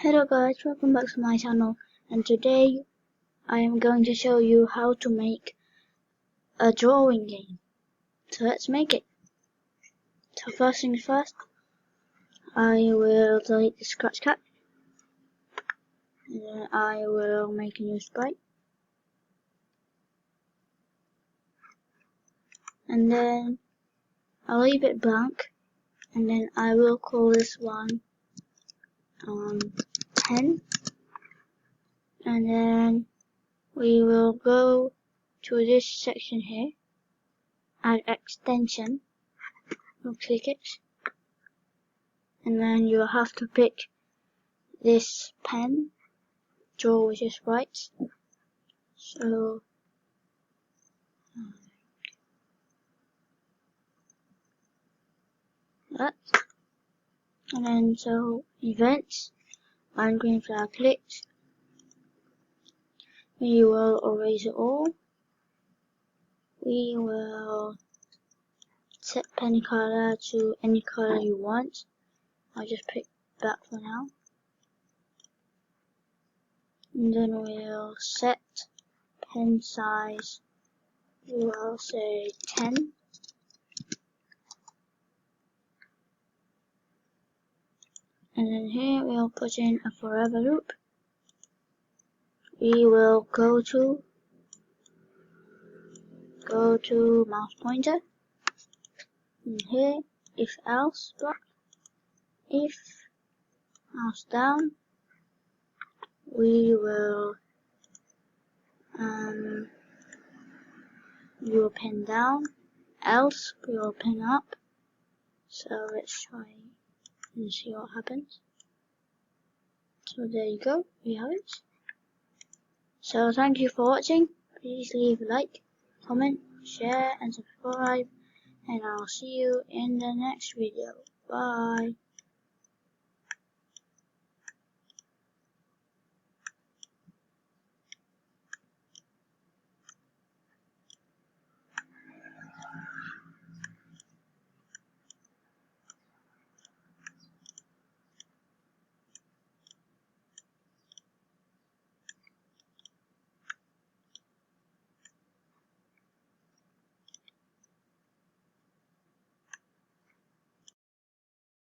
Hello guys, welcome back to my channel, and today I am going to show you how to make a drawing game. So let's make it. So first things first, I will delete the scratch cat, and then I will make a new sprite, and then I'll leave it blank, and then I will call this one pen, and then we will go to this section here, add extension, we'll click it, and then you'll have to pick this pen, draw with your sprites. So that, and then so events and green flag clicked. We will erase it all. We will set pen color to any color you want. I'll just pick that for now. And then we'll set pen size, we'll say 10. And then here we'll put in a forever loop. We will go to mouse pointer. And here, if else block. If mouse down, we will pen down, else we will pen up. So let's try and see what happens. So there you go, we have it. So thank you for watching. Please leave a like, comment, share and subscribe, and I'll see you in the next video. Bye.